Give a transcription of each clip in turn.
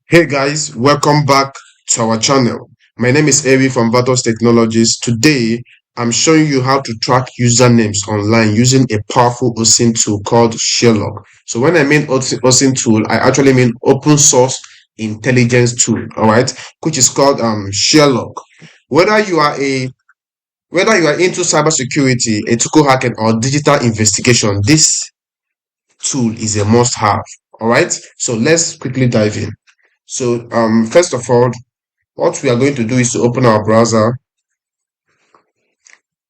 Hey guys, welcome back to our channel. My name is Ari from Vatos Technologies. Today, I'm showing you how to track usernames online using a powerful OSINT tool called Sherlock. So when I mean OSINT tool, I actually mean open source intelligence tool, all right, which is called Sherlock. Whether you are a whether you are into cybersecurity, ethical hacking, or digital investigation, this tool is a must-have. All right, so let's quickly dive in. So first of all, what we are going to do is to open our browser.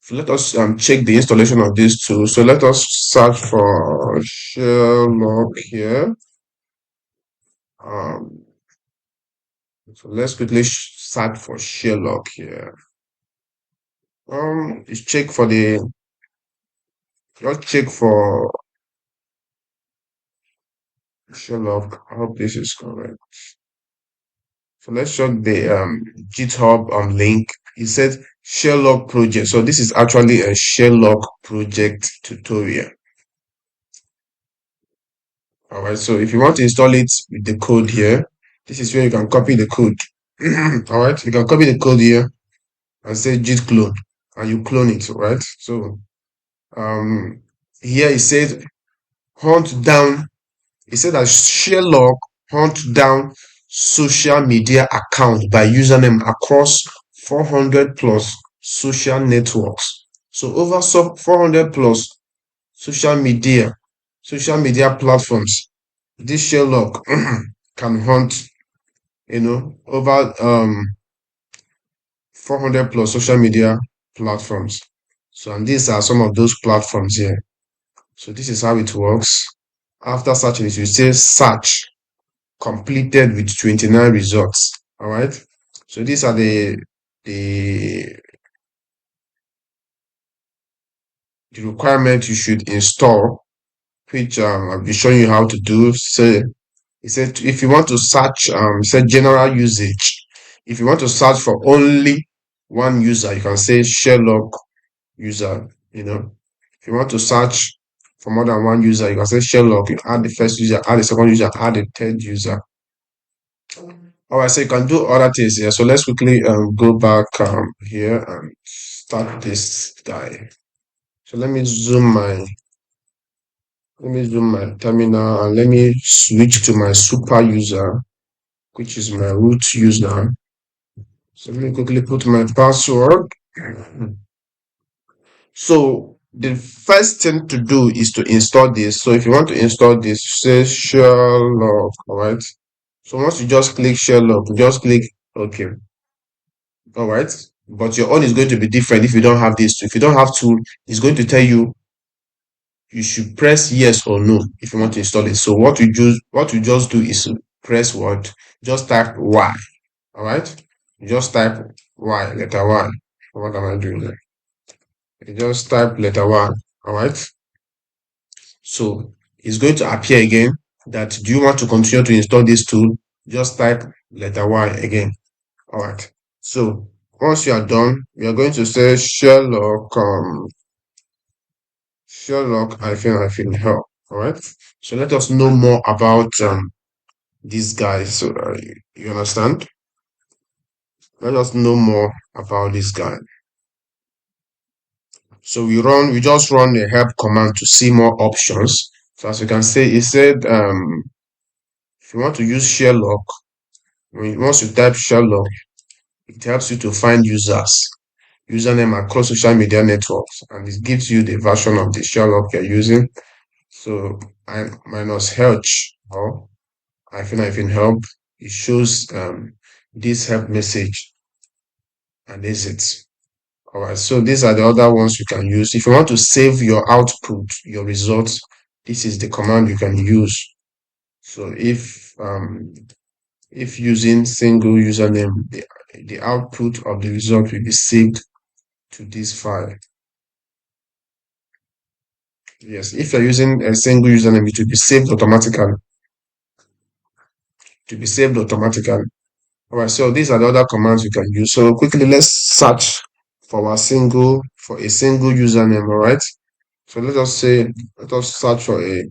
So let us check the installation of this tool. So let us search for Sherlock here. Um, so let's quickly search for Sherlock here. Let's check for let's check for Sherlock. I hope this is correct. So let's check the GitHub link. It said Sherlock project. So this is actually a Sherlock project tutorial. All right, so if you want to install it with the code here, this is where you can copy the code. All right, you can copy the code here and say git clone, and you clone it. All right, so um here it said hunt down. It said that Sherlock hunt down social media account by username across 400 plus social networks. So over 400 plus social media platforms. This Sherlock can hunt, over 400 plus social media platforms. So, and these are some of those platforms here. So this is how it works. After searching it, you say search completed with 29 results. All right. So these are the the requirements you should install, which I'll be showing you how to do. So it said if you want to search, it said general usage. If you want to search for only one user, you can say Sherlock user. If you want to search for more than one user, you can say Sherlock. You add the first user, add the second user, add the third user. All right, so you can do other things here. So let's quickly go back here and start this guy. So let me zoom my terminal and let me switch to my super user, which is my root user. So let me quickly put my password. So the first thing to do is to install this. So if you want to install this, say Sherlock, all right? So once you just click Sherlock, just click OK, all right? But your own is going to be different if you don't have this tool. If you don't have tool, it's going to tell you you should press yes or no if you want to install it. So what you just do is press what? Just type Y, all right? You just type Y, letter Y. What am I doing there? You just type letter Y, all right? So it's going to appear again that do you want to continue to install this tool? Just type letter Y again. All right. So once you are done, we are going to say Sherlock hyphen help. All right. So let us know more about this guy. So you understand? Let us know more about this guy. So we just run the help command to see more options. So as you can see, it said if you want to use Sherlock, once you type Sherlock, it helps you to find username across social media networks, and it gives you the version of the Sherlock you're using. So I minus H or hyphen help, it shows this help message, and this is it. All right, so these are the other ones you can use. If you want to save your output, your results, this is the command you can use. So if using single username, the output of the result will be saved to this file. Yes, if you're using a single username, it will be saved automatically. To be saved automatically. All right, so these are the other commands you can use. So quickly, let's search for a single username. All right. So let us search for a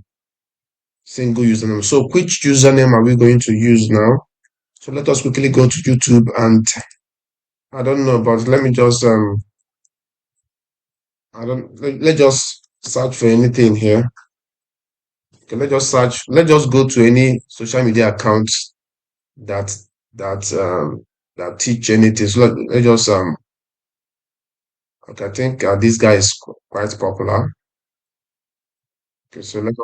single username. So which username are we going to use now? So let us quickly go to YouTube, and I don't know, but let me just I don't let's just search for anything here. Okay, let's just search. Let's just go to any social media accounts that that that teach anything. So let's just okay, I think this guy is quite popular. Okay, so let's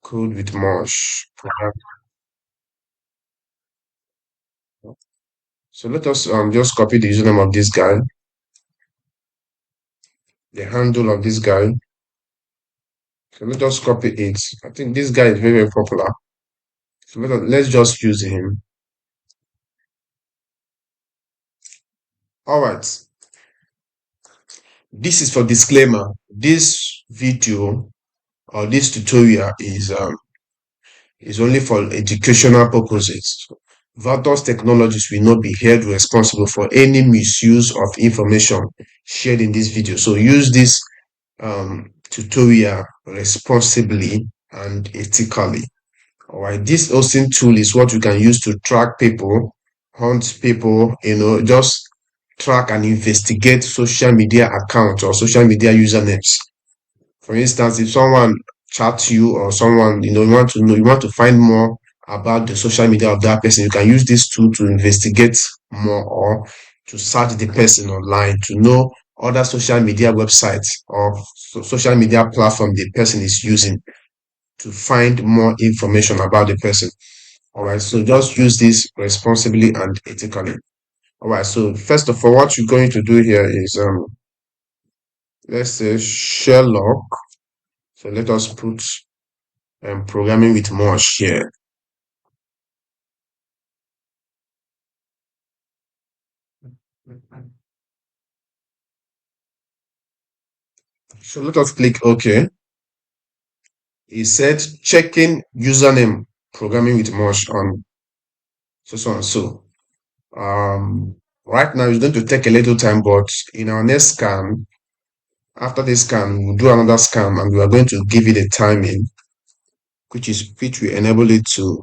code with Mosh. So let us just copy the username of this guy, the handle of this guy. So let us copy it. I think this guy is very, very popular. So let's just use him. All right. This is for disclaimer. This video or this tutorial is only for educational purposes. Vatos Technologies will not be held responsible for any misuse of information shared in this video. So use this tutorial responsibly and ethically. All right, this OSINT tool is what you can use to track people, hunt people, just track and investigate social media accounts or social media usernames. For instance, if someone chats you or someone, you want to find more about the social media of that person, you can use this tool to investigate more or to search the person online to know other social media websites or social media platform the person is using to find more information about the person. All right, so just use this responsibly and ethically. All right, so first of all, what you're going to do here is let's say Sherlock. So let us put programming with Mosh here. So let us click OK. It said checking username programming with Mosh on so and so. Right now it's going to take a little time, but in our next scan, after this scan, we'll do another scan and we are going to give it a timing, which will enable it to.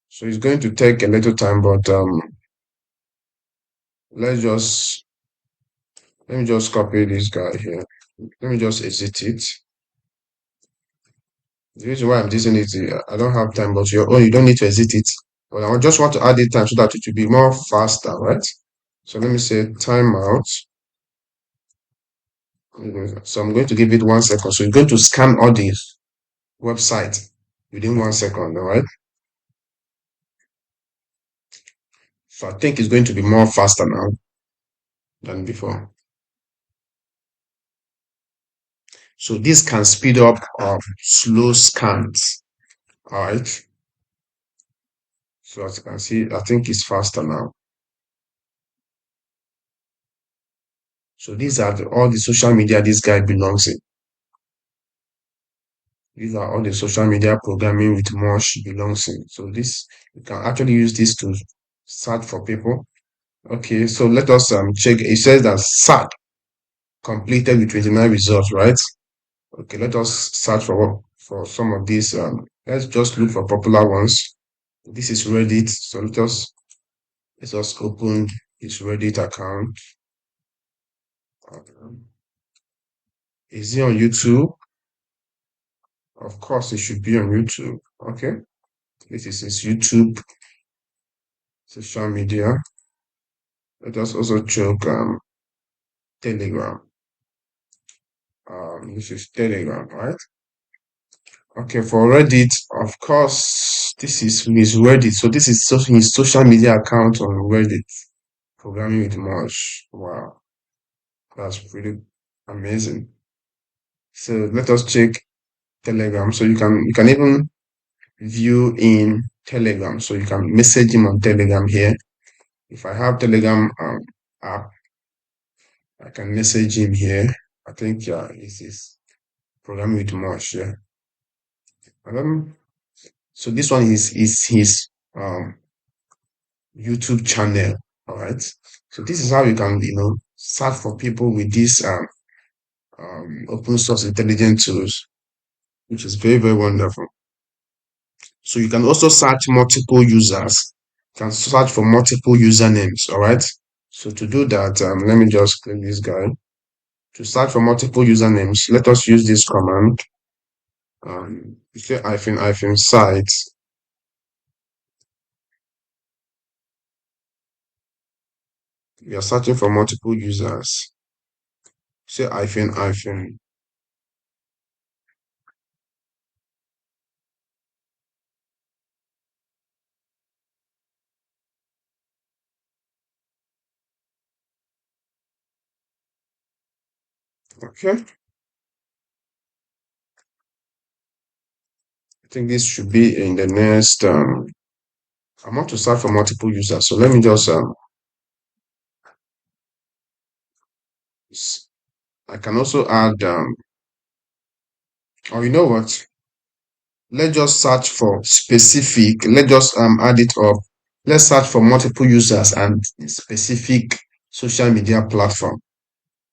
So it's going to take a little time, but let's just let me just copy this guy here. Let me just exit it. The reason why I'm using it, I don't have time, but you don't need to exit it. But I just want to add it time so that it will be more faster, right? So let me say timeout. So I'm going to give it 1 second. So you're going to scan all the website within 1 second, all right? So I think it's going to be more faster now than before. So this can speed up slow scans, all right? So as you can see, I think it's faster now. So these are all the social media this guy belongs in. These are all the social media programming with Mosh belongs in. So this, you can actually use this to search for people. Okay, so let us check. It says that search completed with 29 results, right? Okay, let us search for some of these. Let's just look for popular ones. This is Reddit. So let us open this Reddit account. Um, is it on YouTube? Of course, it should be on YouTube. Okay, this is his YouTube social media. Let us also check Telegram. This is Telegram, right? Okay, for Reddit, of course, this is his Reddit. So this is his social media account on Reddit. Programming with Mosh. Wow, that's pretty amazing. So let us check Telegram. So you can even view in Telegram. So you can message him on Telegram here. If I have Telegram app, I can message him here. I think yeah, this is programming with Mosh. Yeah. So this one is his YouTube channel. All right. So this is how you can, search for people with these open source intelligent tools, which is very, very wonderful. So you can also search multiple users. You can search for multiple usernames. All right. So to do that, let me just click this guy. To search for multiple usernames, let us use this command. You say hyphen sites. We are searching for multiple users. Say hyphen. Okay. I think this should be in the next. I want to search for multiple users. So let me just. I can also add. Or you know what? Let's just search for specific. Let's just add it up. Let's search for multiple users and specific social media platform.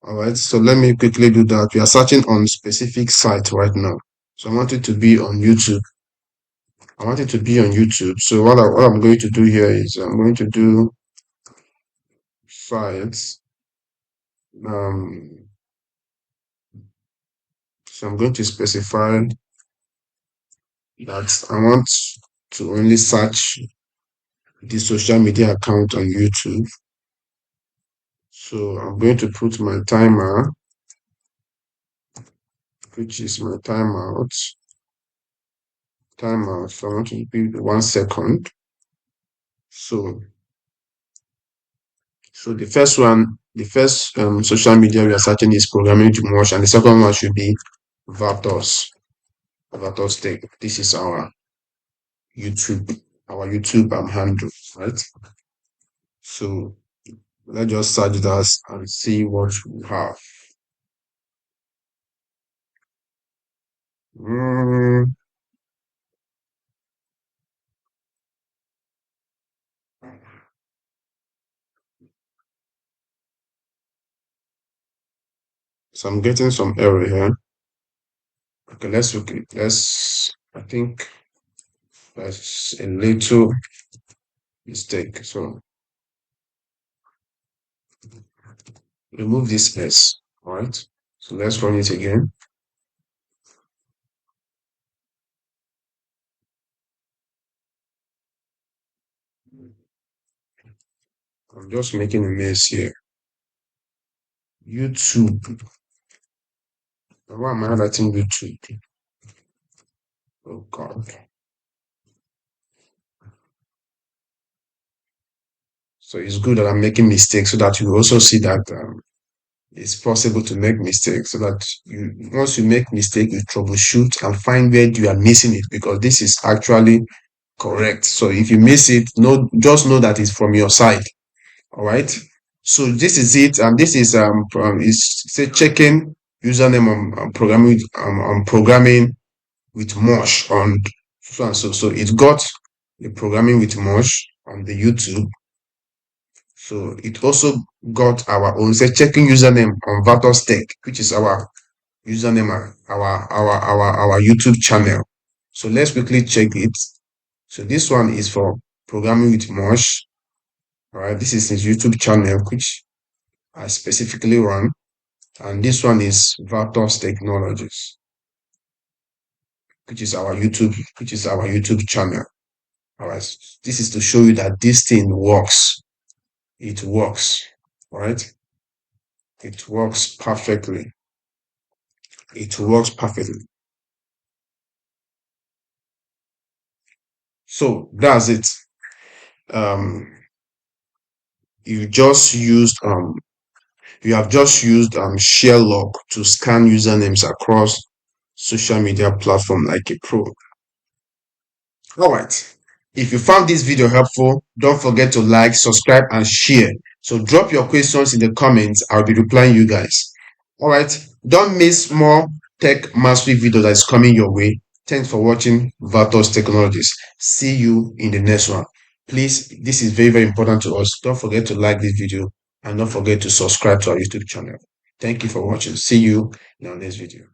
All right. So let me quickly do that. We are searching on specific site right now. So I want it to be on YouTube. I want it to be on YouTube. So what I'm going to do here is I'm going to do sites. Um, so I'm going to specify that I want to only search the social media account on YouTube. So I'm going to put my timer, which is my timeout. So I want to be 1 second. So the first social media we are searching is programming to much, and the second one should be Vatos. Vatos Tech. This is YouTube, our YouTube handle, right? So let's just search that and see what we have. Mm, so I'm getting some error here. Okay, let's look at I think that's a little mistake. So remove this S, all right? So let's run it again. I'm just making a mess here. YouTube. Why am I writing YouTube? Oh God. So it's good that I'm making mistakes so that you also see that it's possible to make mistakes so that you once you make mistake you troubleshoot and find where you are missing it because this is actually correct. So if you miss it, no, just know that it's from your side. All right. So this is it, and this is say checking username on programming with Mosh on so and so. So it got the programming with Mosh on the YouTube. So it also got our own say checking username on Vatos Tech, which is our username, our YouTube channel. So let's quickly check it. So this one is for programming with Mosh. All right, this is his YouTube channel, which I specifically run. And this one is Vatos Technologies, which is our YouTube channel. All right. This is to show you that this thing works. It works. All right. It works perfectly. It works perfectly. So that's it. Um, you just used you have just used Sherlock to scan usernames across social media platform like a pro. All right. If you found this video helpful, don't forget to like, subscribe, and share. So drop your questions in the comments. I'll be replying you guys. All right. Don't miss more tech mastery video that is coming your way. Thanks for watching Vatos Technologies. See you in the next one. Please, this is very, very important to us. Don't forget to like this video and don't forget to subscribe to our YouTube channel. Thank you for watching. See you in our next video.